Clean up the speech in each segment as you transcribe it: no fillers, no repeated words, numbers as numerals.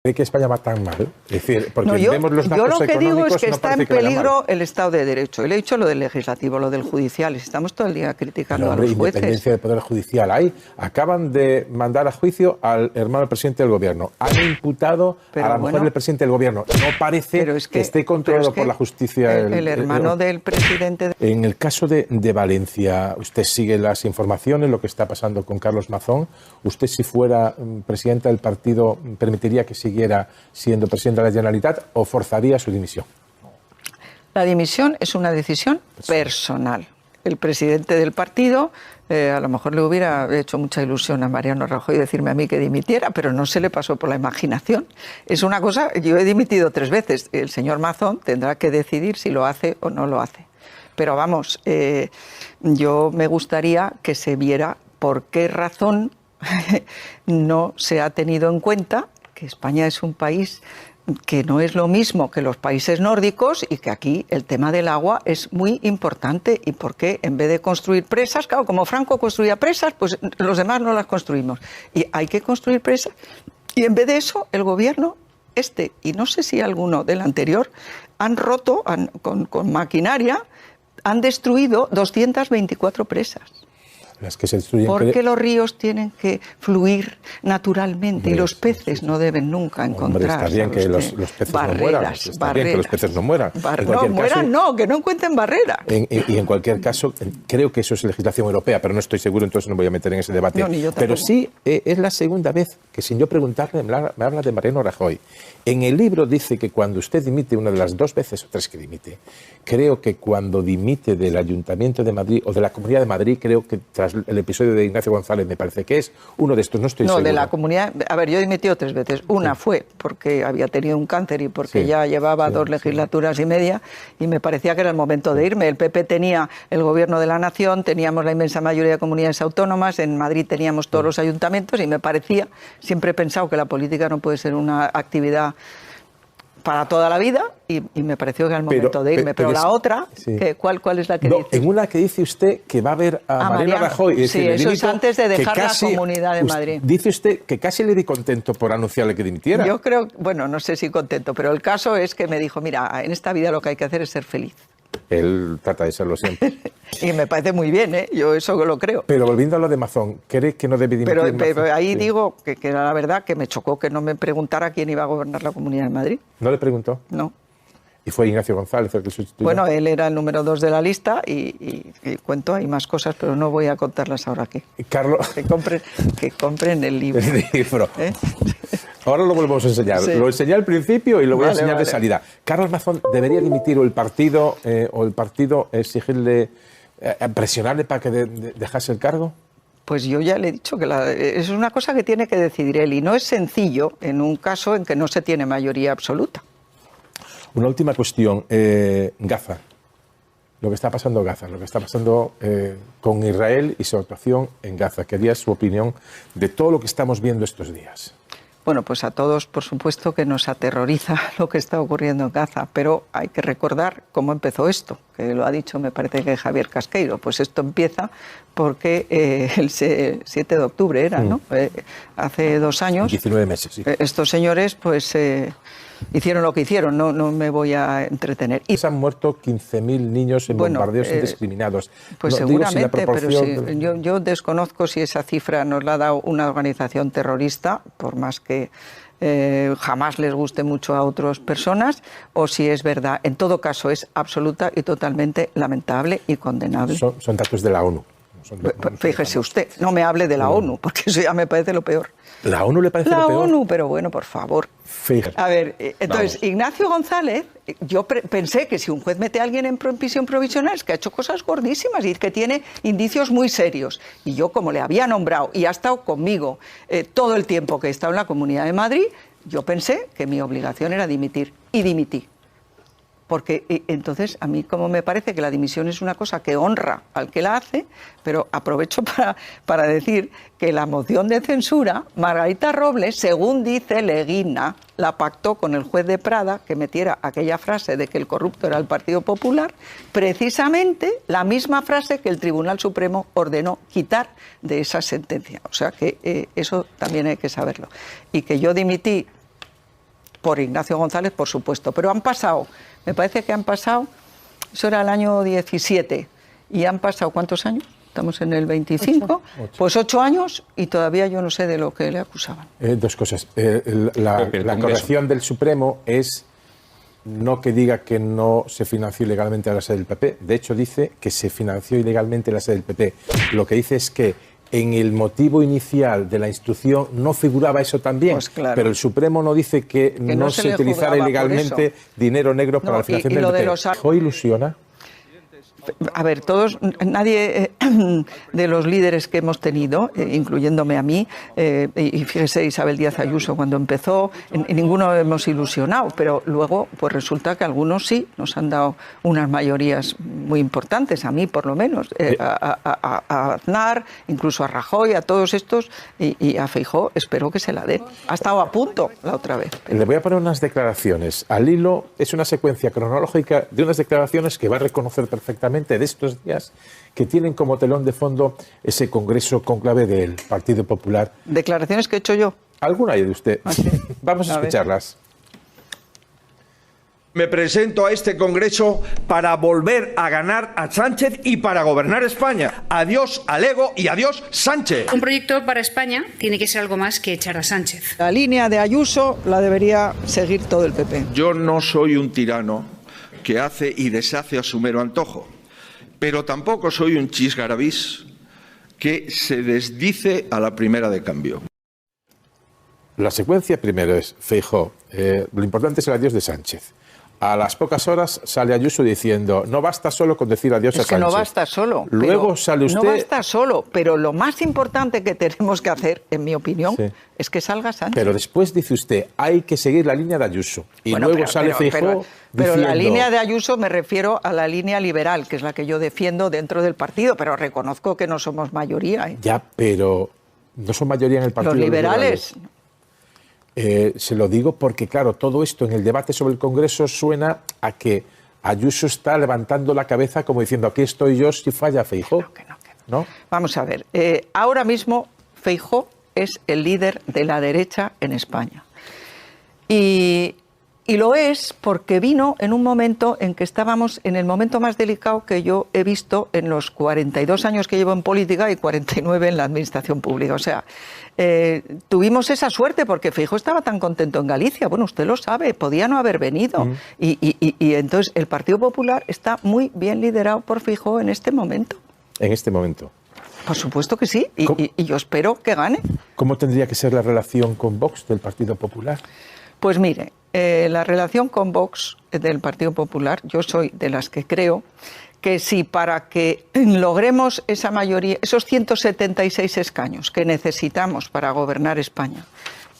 ¿Cree que España va tan mal? Es decir, porque no, vemos los datos yo lo que digo es que no está en peligro el Estado de Derecho. Le he dicho lo del legislativo, lo del judicial. Estamos todo el día criticando Pero, hombre, a los jueces. Independencia del Poder Judicial. Ahí acaban de mandar a juicio al hermano del presidente del Gobierno. Han imputado a la mujer del presidente del Gobierno. No parece que esté controlado por la justicia. El hermano del presidente... En el caso de Valencia, usted sigue las informaciones, lo que está pasando con Carlos Mazón. ¿Usted, si fuera presidenta del partido, permitiría que siguiera siendo presidente de la Generalitat o forzaría su dimisión? La dimisión es una decisión personal. El presidente del partido, a lo mejor le hubiera hecho mucha ilusión a Mariano Rajoy decirme a mí que dimitiera, pero no se le pasó por la imaginación. Es una cosa, yo he dimitido 3 veces. El señor Mazón tendrá que decidir si lo hace o no lo hace. Pero vamos, yo me gustaría que se viera por qué razón no se ha tenido en cuenta que España es un país que no es lo mismo que los países nórdicos y que aquí el tema del agua es muy importante. ¿Y por qué en vez de construir presas? Claro, como Franco construía presas, pues los demás no las construimos. Y hay que construir presas. Y en vez de eso, el gobierno y no sé si alguno del anterior, han roto con maquinaria, han destruido 224 presas. Las que se destruyen. Porque los ríos tienen que fluir naturalmente. Hombre, y los peces no deben nunca encontrar. Está bien que los peces no mueran. Está bien que los peces no mueran. Que no encuentren barreras. Y en cualquier caso, creo que eso es legislación europea, pero no estoy seguro, entonces no voy a meter en ese debate. No, pero sí, es la segunda vez que, sin yo preguntarle, me habla de Mariano Rajoy. En el libro dice que cuando usted dimite, una de las 2 veces o 3 que dimite, creo que cuando dimite del Ayuntamiento de Madrid o de la Comunidad de Madrid, creo que tras el episodio de Ignacio González, me parece que es uno de estos, no estoy seguro. No, de la Comunidad... A ver, yo he dimitido 3 veces. Una fue porque había tenido un cáncer y porque ya llevaba 2 legislaturas y media y me parecía que era el momento de irme. El PP tenía el Gobierno de la Nación, teníamos la inmensa mayoría de comunidades autónomas, en Madrid teníamos todos los ayuntamientos y me parecía, siempre he pensado que la política no puede ser una actividad para toda la vida y me pareció que era el momento de irme. Pero la otra, ¿cuál es la que dice? En una que dice usted que va a ver a Mariano Rajoy. Sí, eso es antes de dejar la Comunidad de Madrid. Dice usted que casi le di contento por anunciarle que dimitiera. Yo creo, bueno, no sé si contento, pero el caso es que me dijo, mira, en esta vida lo que hay que hacer es ser feliz. Él trata de serlo siempre. Y me parece muy bien, yo eso lo creo. Pero volviendo a lo de Mazón, ¿cree que no debe dimitir? Pero ahí digo que era la verdad, que me chocó que no me preguntara quién iba a gobernar la Comunidad de Madrid. ¿No le preguntó? No. ¿Y fue Ignacio González el que sustituyó? Bueno, él era el número 2 de la lista y cuento, hay más cosas, pero no voy a contarlas ahora aquí. Carlos... Que compren el libro. El libro. Ahora lo volvemos a enseñar. Sí. Lo enseñé al principio y lo voy a enseñar de salida. ¿Carlos Mazón debería dimitir o el partido exigirle, presionarle para que dejase el cargo? Pues yo ya le he dicho que es una cosa que tiene que decidir él y no es sencillo en un caso en que no se tiene mayoría absoluta. Una última cuestión. Gaza. Lo que está pasando en Gaza, lo que está pasando con Israel y su actuación en Gaza. Quería su opinión de todo lo que estamos viendo estos días. Bueno, pues a todos, por supuesto, que nos aterroriza lo que está ocurriendo en Gaza, pero hay que recordar cómo empezó esto, que lo ha dicho, me parece que Javier Casqueiro. Pues esto empieza porque el 7 de octubre era, ¿no? Hace 2 años. 19 meses, sí. Estos señores, pues, hicieron lo que hicieron, no me voy a entretener. Se han muerto 15.000 niños en bombardeos indiscriminados. Pues seguramente, pero yo desconozco si esa cifra nos la ha dado una organización terrorista, por más que jamás les guste mucho a otras personas, o si es verdad. En todo caso, es absoluta y totalmente lamentable y condenable. Son datos de la ONU. Fíjese usted, no me hable de la ONU, porque eso ya me parece lo peor. ¿La ONU le parece lo peor? La ONU, pero bueno, por favor. Fíjate. A ver, entonces, Ignacio González, yo pensé que si un juez mete a alguien en prisión provisional es que ha hecho cosas gordísimas y que tiene indicios muy serios. Y yo, como le había nombrado y ha estado conmigo todo el tiempo que he estado en la Comunidad de Madrid, yo pensé que mi obligación era dimitir. Y dimití. Porque entonces a mí como me parece que la dimisión es una cosa que honra al que la hace, pero aprovecho para decir que la moción de censura, Margarita Robles, según dice Leguina, la pactó con el juez de Prada, que metiera aquella frase de que el corrupto era el Partido Popular, precisamente la misma frase que el Tribunal Supremo ordenó quitar de esa sentencia. O sea que eso también hay que saberlo. Y que yo dimití por Ignacio González, por supuesto. Pero han pasado, me parece que han pasado, eso era el año 17, y han pasado, ¿cuántos años? Estamos en el 25, pues 8 años y todavía yo no sé de lo que le acusaban. Dos cosas. La corrección del Supremo es no que diga que no se financió ilegalmente a la sede del PP. De hecho, dice que se financió ilegalmente la sede del PP. Lo que dice es que en el motivo inicial de la instrucción no figuraba eso también, pues claro. Pero el Supremo no dice que no se utilizara ilegalmente dinero negro para la financiación del PP. ¿Fue ilusiona? A ver, nadie de los líderes que hemos tenido, incluyéndome a mí, y fíjese Isabel Díaz Ayuso cuando empezó, ninguno hemos ilusionado, pero luego pues resulta que algunos sí nos han dado unas mayorías muy importantes, a mí por lo menos, a Aznar, incluso a Rajoy, a todos estos, y a Feijóo espero que se la den. Ha estado a punto la otra vez. Le voy a poner unas declaraciones. Al hilo es una secuencia cronológica de unas declaraciones que va a reconocer perfectamente de estos días, que tienen como telón de fondo ese congreso conclave del Partido Popular. ¿Declaraciones que he hecho yo? ¿Alguna hay de usted? Okay. Vamos a escucharlas. Me presento a este congreso para volver a ganar a Sánchez y para gobernar España. Adiós al ego y adiós Sánchez. Un proyecto para España tiene que ser algo más que echar a Sánchez. La línea de Ayuso la debería seguir todo el PP. Yo no soy un tirano que hace y deshace a su mero antojo, pero tampoco soy un chisgarabís que se desdice a la primera de cambio. La secuencia primero es Feijóo. Lo importante es el adiós de Sánchez. A las pocas horas sale Ayuso diciendo no basta solo con decir adiós a Sánchez. Es que no basta solo. Luego sale usted... No basta solo, pero lo más importante que tenemos que hacer, en mi opinión, es que salga Sánchez. Pero después dice usted, hay que seguir la línea de Ayuso. Y bueno, luego sale Feijóo pero diciendo... la línea de Ayuso me refiero a la línea liberal, que es la que yo defiendo dentro del partido, pero reconozco que no somos mayoría. Ya, pero no son mayoría en el partido. Los liberales... se lo digo porque, claro, todo esto en el debate sobre el Congreso suena a que Ayuso está levantando la cabeza como diciendo aquí estoy yo si falla Feijóo. ¿No? Vamos a ver, ahora mismo Feijóo es el líder de la derecha en España. Y lo es porque vino en un momento en que estábamos en el momento más delicado que yo he visto en los 42 años que llevo en política y 49 en la administración pública. O sea, tuvimos esa suerte porque Feijóo estaba tan contento en Galicia. Bueno, usted lo sabe, podía no haber venido. Y entonces el Partido Popular está muy bien liderado por Feijóo en este momento. En este momento. Por supuesto que sí, y yo espero que gane. ¿Cómo tendría que ser la relación con Vox del Partido Popular? Pues mire, la relación con Vox del Partido Popular, yo soy de las que creo que si para que logremos esa mayoría, esos 176 escaños que necesitamos para gobernar España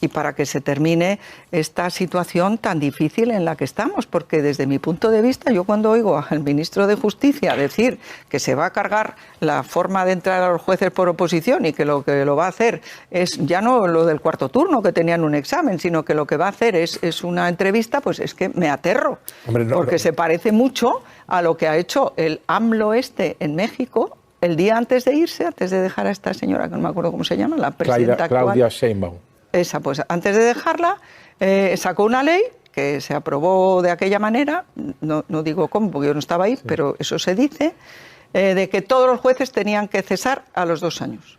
y para que se termine esta situación tan difícil en la que estamos, porque desde mi punto de vista, yo cuando oigo al ministro de Justicia decir que se va a cargar la forma de entrar a los jueces por oposición y que lo va a hacer es ya no lo del cuarto turno que tenían un examen, sino que lo que va a hacer es una entrevista, pues es que me aterro. Hombre, porque se parece mucho a lo que ha hecho el AMLO en México el día antes de irse, antes de dejar a esta señora, que no me acuerdo cómo se llama, la presidenta Claudia Sheinbaum. Esa, pues antes de dejarla, sacó una ley que se aprobó de aquella manera, no digo cómo, porque yo no estaba ahí, pero eso se dice, de que todos los jueces tenían que cesar a los 2 años.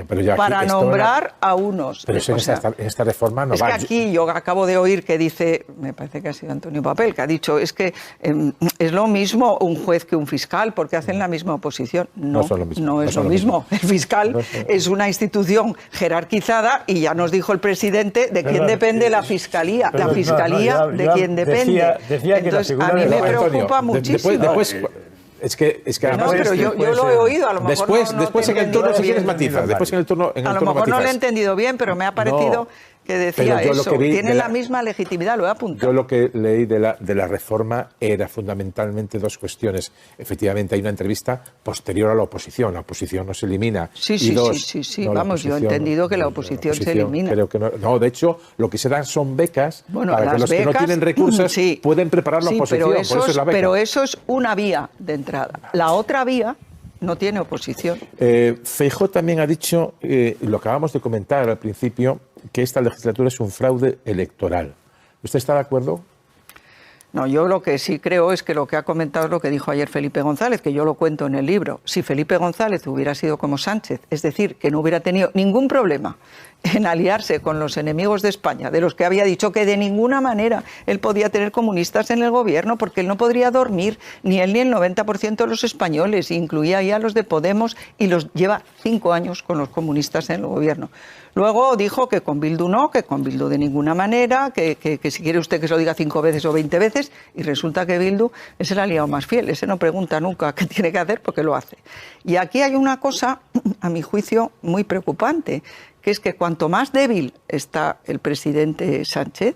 Pero ya para nombrar a unos. Pero eso en esta reforma no va. Es que aquí yo acabo de oír que dice, me parece que ha sido Antonio Papel, que ha dicho, es que es lo mismo un juez que un fiscal, porque hacen la misma oposición. No, no es lo mismo. El fiscal es una institución jerarquizada y ya nos dijo el presidente de quién depende la fiscalía. La fiscalía de quién depende. Decía entonces, a mí me preocupa muchísimo. Es que no, pero yo lo he oído, a lo mejor después en el turno, si quieres matizar, después en el turno a lo mejor no lo he entendido bien, pero me ha parecido que decía eso. Tienen la misma legitimidad, lo he apuntado. Yo lo que leí de la reforma era fundamentalmente 2 cuestiones. Efectivamente, hay una entrevista posterior a la oposición no se elimina. Sí, no, vamos, yo he entendido que la oposición se elimina. Creo que no, de hecho, lo que se dan son becas para que los que no tienen recursos pueden preparar la oposición, por eso es la beca. Pero eso es una vía de entrada. La otra vía no tiene oposición. Feijóo también ha dicho, lo acabamos de comentar al principio, que esta legislatura es un fraude electoral. ¿Usted está de acuerdo? No, yo lo que sí creo es que lo que ha comentado es lo que dijo ayer Felipe González, que yo lo cuento en el libro. Si Felipe González hubiera sido como Sánchez, es decir, que no hubiera tenido ningún problema en aliarse con los enemigos de España, de los que había dicho que de ninguna manera él podía tener comunistas en el gobierno, porque él no podría dormir, ni él ni el 90% de los españoles, incluía ahí a los de Podemos, y los lleva 5 años con los comunistas en el gobierno. Luego dijo que con Bildu no, que con Bildu de ninguna manera, que si quiere usted que se lo diga 5 veces o 20 veces, y resulta que Bildu es el aliado más fiel, ese no pregunta nunca qué tiene que hacer porque lo hace. Y aquí hay una cosa, a mi juicio, muy preocupante, que es que cuanto más débil está el presidente Sánchez,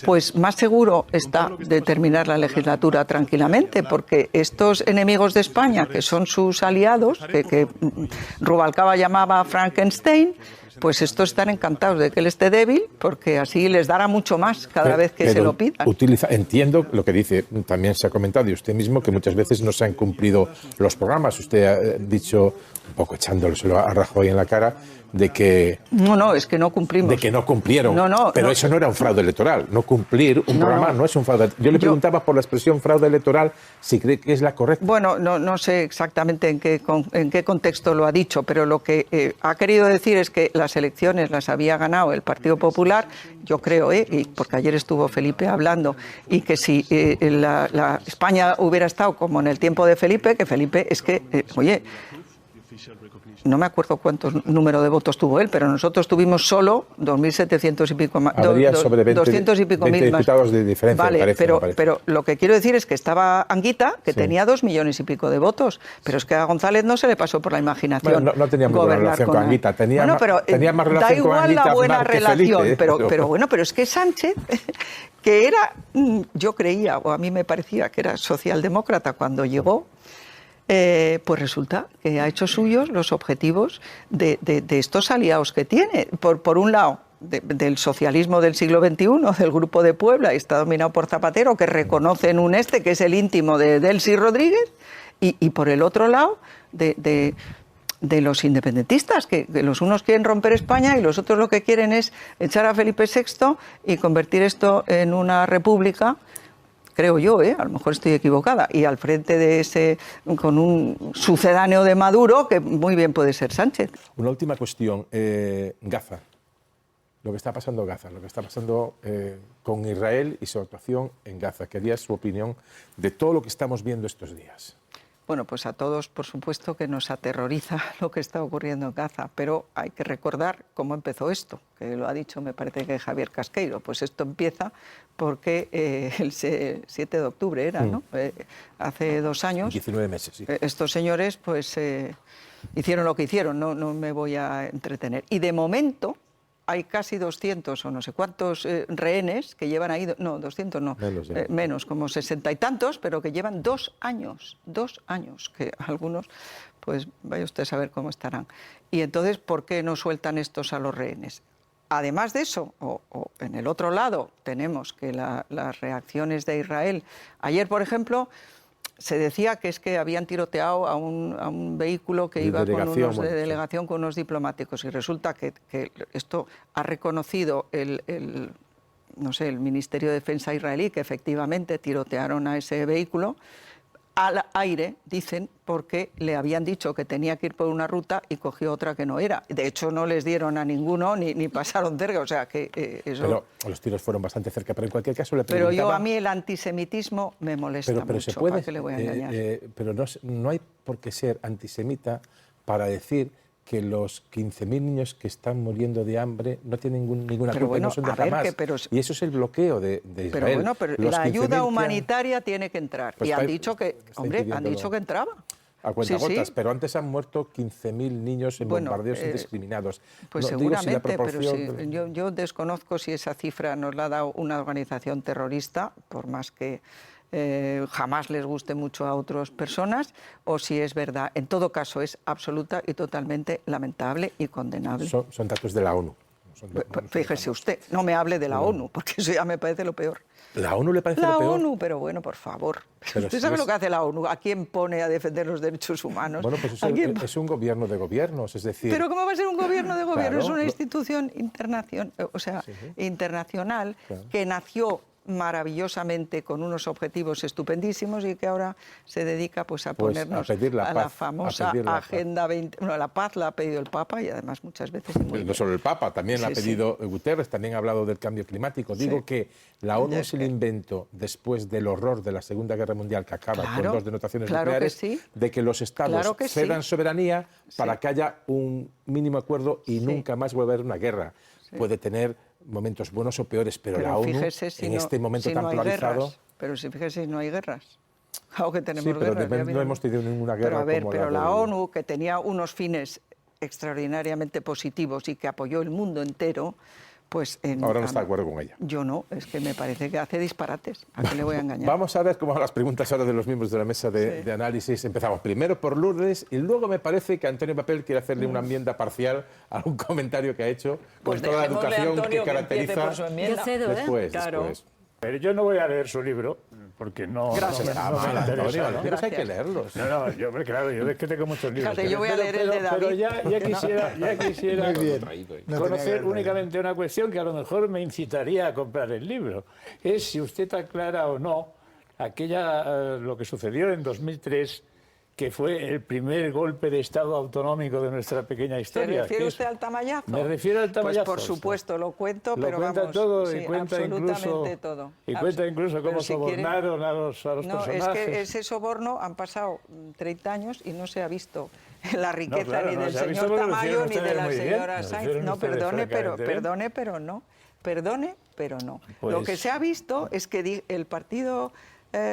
pues más seguro está de terminar la legislatura tranquilamente, porque estos enemigos de España, que son sus aliados, que Rubalcaba llamaba Frankenstein, pues estos están encantados de que él esté débil, porque así les dará mucho más cada vez que se lo pidan. Entiendo lo que dice, también se ha comentado, y usted mismo, que muchas veces no se han cumplido los programas. Usted ha dicho, un poco echándoselo a Rajoy en la cara, de que... No, es que no cumplimos. De que no cumplieron. Pero no. eso no era un fraude electoral. No cumplir un programa no es un fraude. Yo le preguntaba por la expresión fraude electoral, si cree que es la correcta. Bueno, no sé exactamente en qué contexto lo ha dicho, pero lo que ha querido decir es que las elecciones las había ganado el Partido Popular, yo creo, y porque ayer estuvo Felipe hablando, y que si la España hubiera estado como en el tiempo de Felipe, que Felipe es que, oye, no me acuerdo cuántos número de votos tuvo él, pero nosotros tuvimos solo 2.700 y pico más. Habría sobre 200 y pico 20 mil diputados más. de diferencia, vale, me parece. Pero lo que quiero decir es que estaba Anguita, que tenía 2 millones y pico de votos, pero es que a González no se le pasó por la imaginación. Bueno, no tenía muy buena relación con Anguita. Tenía más relación con Anguita da igual la buena relación, Felipe, pero es que Sánchez, que era, yo creía, o a mí me parecía que era socialdemócrata cuando llegó, pues resulta que ha hecho suyos los objetivos de estos aliados que tiene. Por un lado, del socialismo del siglo XXI, del Grupo de Puebla, y está dominado por Zapatero, que reconocen un que es el íntimo de Delcy Rodríguez, y por el otro lado, de los independentistas, que los unos quieren romper España y los otros lo que quieren es echar a Felipe VI y convertir esto en una república. Creo yo, a lo mejor estoy equivocada, y al frente de ese, con un sucedáneo de Maduro, que muy bien puede ser Sánchez. Una última cuestión, Gaza, lo que está pasando en Gaza, lo que está pasando con Israel y su actuación en Gaza. Quería su opinión de todo lo que estamos viendo estos días. Bueno, pues a todos, por supuesto, que nos aterroriza lo que está ocurriendo en Gaza, pero hay que recordar cómo empezó esto, que lo ha dicho, me parece que Javier Casqueiro. Pues esto empieza porque el 7 de octubre era, ¿no? Hace 2 años. 19 meses, sí. Estos señores, pues, hicieron lo que hicieron, no me voy a entretener. Y de momento hay casi 200 o no sé cuántos rehenes que llevan ahí, no, 200 no, menos, como 60 y tantos, pero que llevan 2 años, que algunos, pues vaya usted a saber cómo estarán. Y entonces, ¿por qué no sueltan estos a los rehenes? Además de eso, o en el otro lado, tenemos que las reacciones de Israel. Ayer, por ejemplo, se decía que es que habían tiroteado a un vehículo que iba con unos de delegación con unos diplomáticos, y resulta que esto ha reconocido el Ministerio de Defensa israelí, que efectivamente tirotearon a ese vehículo al aire, dicen, porque le habían dicho que tenía que ir por una ruta y cogió otra que no era. De hecho, no les dieron a ninguno ni pasaron cerca, o sea que eso... Pero los tiros fueron bastante cerca, pero en cualquier caso le preguntaba... Pero a mí el antisemitismo me molesta mucho, se puede, ¿para qué le voy a engañar? Pero no hay por qué ser antisemita para decir que los 15.000 niños que están muriendo de hambre no tienen ninguna culpa, bueno, no son de Hamas. Y eso es el bloqueo de Israel. Pero bueno, la ayuda humanitaria tiene que entrar. Pues y han dicho que, han dicho que entraba. A cuentagotas, pero antes han muerto 15.000 niños en bombardeos indiscriminados. Pues no, seguramente, pero yo desconozco si esa cifra nos la ha dado una organización terrorista, por más que jamás les guste mucho a otras personas, o si es verdad. En todo caso, es absoluta y totalmente lamentable y condenable. Son datos de la ONU. Fíjese usted, no me hable de la ONU, porque eso ya me parece lo peor. ¿La ONU le parece La lo peor? ONU, pero bueno, por favor. Pero ¿Usted si sabe es- lo que hace la ONU? ¿A quién pone a defender los derechos humanos? Bueno, pues ¿A quién? es un gobierno de gobiernos, es decir... Pero ¿cómo va a ser un gobierno de gobierno? Claro, Es una lo- institución internacional Claro. que nació maravillosamente con unos objetivos estupendísimos y que ahora se dedica pues a Pues, ponernos a pedir la la paz, famosa a pedir la paz. Agenda 20... Bueno, la paz la ha pedido el Papa y además muchas veces... muy No bien. solo el Papa, también la ha Sí, sí. pedido Guterres, también ha hablado del cambio climático. Digo Sí. que la ONU Ya es el sé. invento, después del horror de la Segunda Guerra Mundial que acaba con Claro, 2 denotaciones claro que nucleares, sí. de que los estados Claro que sí. cedan soberanía para Sí. que haya un mínimo acuerdo y Sí. nunca más vuelva a haber una guerra. Puede tener momentos buenos o peores, pero la ONU, fíjese si en no- este momento si tan no hay polarizado... guerras. Pero si fíjese si no hay guerras. Claro que tenemos Sí, pero guerras. ya no vieron. hemos tenido ninguna Pero guerra a ver, como pero la la del- ONU, que tenía unos fines extraordinariamente positivos y que apoyó el mundo entero, pues... Ahora no está de acuerdo con ella. Yo no, es que me parece que hace disparates. ¿A qué le voy a engañar? Vamos a ver cómo van las preguntas ahora de los miembros de la mesa de, Sí. de análisis. Empezamos primero por Lourdes y luego me parece que Antonio Papel quiere hacerle una enmienda parcial a un comentario que ha hecho Pues con toda la dejémosle a educación Antonio que empiece caracteriza. por su enmienda. Yo cedo, ¿eh? Después, Claro. después. Pero yo no voy a leer su libro, porque no, Gracias. no me Antonio, interesa. los ¿no? libros hay que Gracias. leerlos. No, yo, hombre, claro, yo es que tengo muchos libros. Fíjate, yo voy a leer el de Pero David. ya quisiera No conocer únicamente una cuestión que a lo mejor me incitaría a comprar el libro. Es si usted aclara o no lo que sucedió en 2003, que fue el primer golpe de Estado autonómico de nuestra pequeña ¿Se historia. refiere que usted al tamallazo? Me refiero al tamallazo. Pues por supuesto, lo cuento, Lo pero cuenta vamos... todo sí, y cuenta absolutamente incluso, todo. y cuenta incluso Pero cómo si quiere- sobornaron a los No, personajes. es que ese soborno han pasado 30 años y no se ha visto la riqueza claro, ni no del se ha visto señor porque lo Tamayo hicieron ni de ustedes la muy bien, señora lo Sainz. hicieron No, ustedes perdone, pero francamente bien. no. Perdone, pero no. Pues- Lo que se ha visto es que el Partido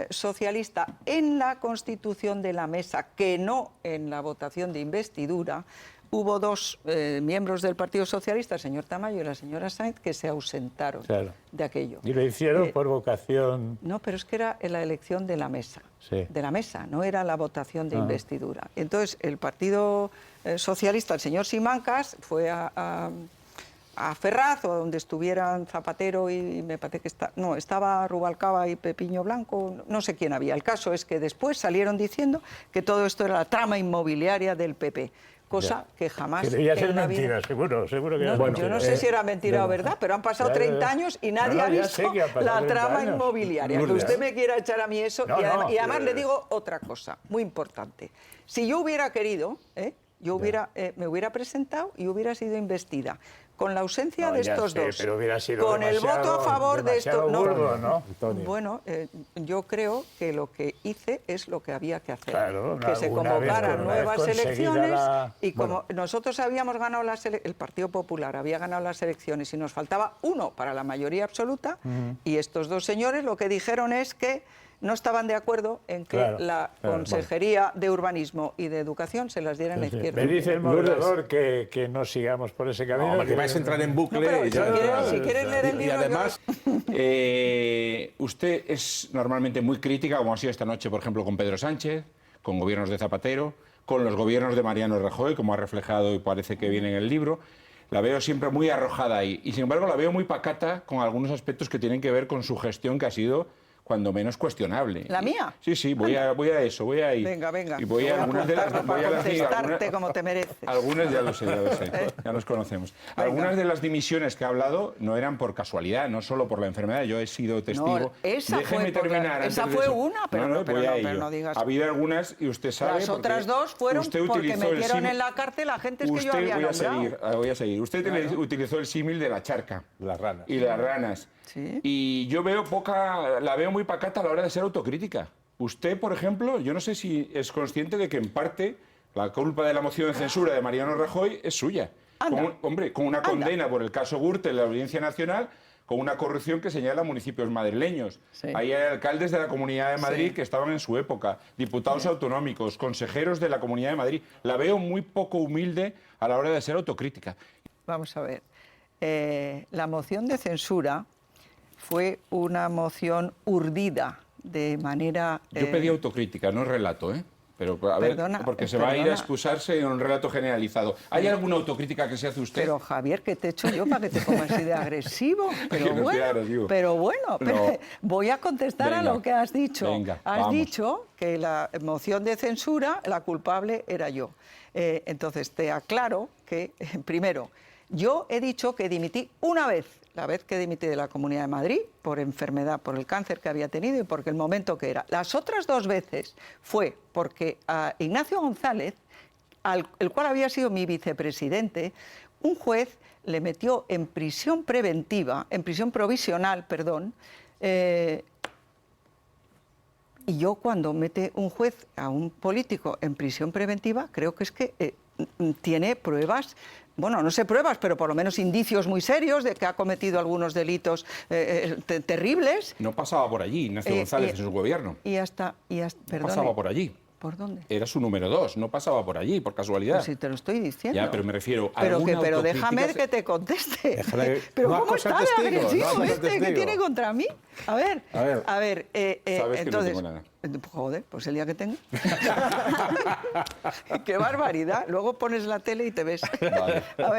Socialista en la constitución de la mesa, que no en la votación de investidura, hubo dos miembros del Partido Socialista, el señor Tamayo y la señora Sainz, que se ausentaron Claro. de aquello. Y lo hicieron Eh, por vocación. No, pero es que era en la elección de la mesa. Sí. De la mesa, no era la votación de Ah. investidura. Entonces, el Partido Socialista, el señor Simancas, fue a Ferraz, o donde estuvieran Zapatero y me parece que estaba Rubalcaba y Pepiño Blanco, no sé quién había. El caso es que después salieron diciendo que todo esto era la trama inmobiliaria del PP, cosa que jamás... Que debía ser en la vida- mentira, seguro que No, era Bueno, yo no mentira. sé si era mentira o verdad, pero han pasado Ya, 30 años y nadie ha ya visto sé que han pasado la 30 trama años. inmobiliaria. Que Lourdes. usted me quiera echar a mí eso. No, y además no, le digo otra cosa, muy importante. Si yo hubiera querido, me hubiera presentado y hubiera sido investida. Con la ausencia No, de ya estos sé, dos, pero hubiera sido con el voto a favor de demasiado esto... burdo, ¿no? Antonio. Bueno, yo creo que lo que hice es lo que había que hacer. Claro, que se una vez convocaran nuevas conseguida elecciones la- y como nosotros habíamos ganado el Partido Popular había ganado las elecciones y nos faltaba uno para la mayoría absoluta y estos dos señores lo que dijeron es que no estaban de acuerdo en que Claro, la claro, Consejería de Urbanismo y de Educación se las dieran a Sí. izquierda. Me dice el Lourdes. moderador que no sigamos por ese camino. No, porque vais a entrar en bucle No, pero y ya... si quieres leer el y libro, además... Usted es normalmente muy crítica, como ha sido esta noche, por ejemplo, con Pedro Sánchez, con gobiernos de Zapatero, con los gobiernos de Mariano Rajoy, como ha reflejado y parece que viene en el libro. La veo siempre muy arrojada ahí. Y sin embargo la veo muy pacata con algunos aspectos que tienen que ver con su gestión, que ha sido cuando menos cuestionable. ¿La mía? Sí, voy a eso, voy a ir. Venga. Y voy a algunas de las... apuntarlo para contestarte como te mereces. Algunas ya lo sé, ya nos conocemos. Algunas de las dimisiones que ha hablado no eran por casualidad, no solo por la enfermedad, yo he sido testigo. No, esa Déjeme fue por terminar. la- antes esa de fue eso. una, pero no, voy a pero ello. no digas- Ha habido algunas, y usted sabe... Las porque otras dos fueron usted porque utilizó el metieron símil- en la cárcel a gentes que yo Usted- había nombrado. voy a seguir. Usted utilizó el símil de la charca. Las ranas. Y las ranas. Sí. Y yo la veo muy pacata a la hora de ser autocrítica. Usted, por ejemplo, yo no sé si es consciente de que en parte la culpa de la moción de censura de Mariano Rajoy es suya. Anda. Con una condena por el caso Gürtel en la Audiencia Nacional, con una corrupción que señala a municipios madrileños. Sí. Ahí hay alcaldes de la Comunidad de Madrid Sí. que estaban en su época, diputados autonómicos, consejeros de la Comunidad de Madrid. La veo muy poco humilde a la hora de ser autocrítica. Vamos a ver. La moción de censura fue una moción urdida de manera... Yo pedí autocrítica, no relato, ¿eh? Pero, a ver, Perdona, porque se va a ir a excusarse en un relato generalizado. ¿Hay alguna autocrítica que se hace usted? Pero, Javier, ¿qué te he hecho yo para que te pongas así de agresivo? Pero No, bueno, claro, digo. pero bueno, No. voy a contestar Venga. a lo que has dicho. Venga, has vamos. dicho que la moción de censura, la culpable era yo. Entonces, te aclaro que, primero, yo he dicho que dimití una vez, la vez que dimití de la Comunidad de Madrid, por enfermedad, por el cáncer que había tenido y porque el momento que era. Las otras 2 veces fue porque a Ignacio González, el cual había sido mi vicepresidente, un juez le metió en prisión preventiva, en prisión provisional, perdón, y yo cuando mete un juez a un político en prisión preventiva, creo que es que tiene pruebas, bueno, no sé pruebas, pero por lo menos indicios muy serios de que ha cometido algunos delitos terribles. No pasaba por allí Ignacio González en su gobierno. Y hasta No perdone, pasaba por allí. ¿por dónde? Era su número 2, no pasaba por allí, por casualidad. Pues si te lo estoy diciendo. Ya, pero me refiero a Pero alguna déjame autocrítica que te conteste. Déjale- Pero no ¿cómo acusa está al de testigo, no agresivo acusa al este? ¿Qué testigo. tiene contra mí? A ver. Sabes que no entonces, tengo nada. Joder, pues el día que tengo. Qué barbaridad. Luego pones la tele y te ves. Vale. A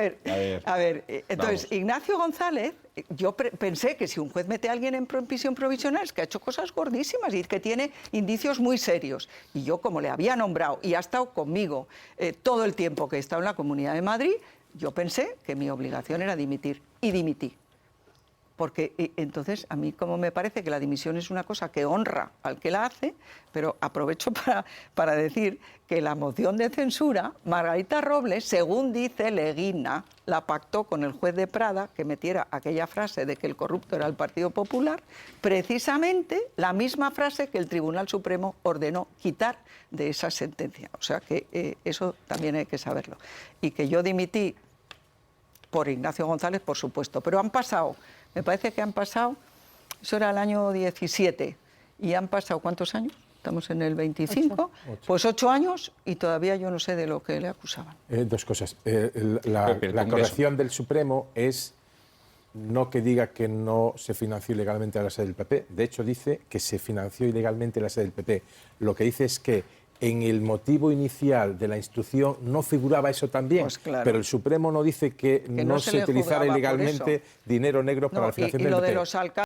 ver. Entonces, Vamos. Ignacio González, yo pensé que si un juez mete a alguien en prisión provisional es que ha hecho cosas gordísimas y que tiene indicios muy serios. Y yo, como le había nombrado y ha estado conmigo todo el tiempo que he estado en la Comunidad de Madrid, yo pensé que mi obligación era dimitir. Y dimití. Porque entonces a mí como me parece que la dimisión es una cosa que honra al que la hace, pero aprovecho para decir que la moción de censura, Margarita Robles, según dice Leguina, la pactó con el juez de Prada que metiera aquella frase de que el corrupto era el Partido Popular, precisamente la misma frase que el Tribunal Supremo ordenó quitar de esa sentencia. O sea que eso también hay que saberlo. Y que yo dimití por Ignacio González, por supuesto, pero han pasado, me parece que han pasado, eso era el año 17, y han pasado, ¿cuántos años? Estamos en el 25, pues 8 años y todavía yo no sé de lo que le acusaban. 2 cosas. La corrección del Supremo es no que diga que no se financió ilegalmente la sede del PP, de hecho dice que se financió ilegalmente la sede del PP. Lo que dice es que en el motivo inicial de la instrucción no figuraba eso también, Pues claro. pero el Supremo no dice que no se le utilizara juzgaba por ilegalmente eso. dinero negro para la financiación y del lo PP. de los alcaldes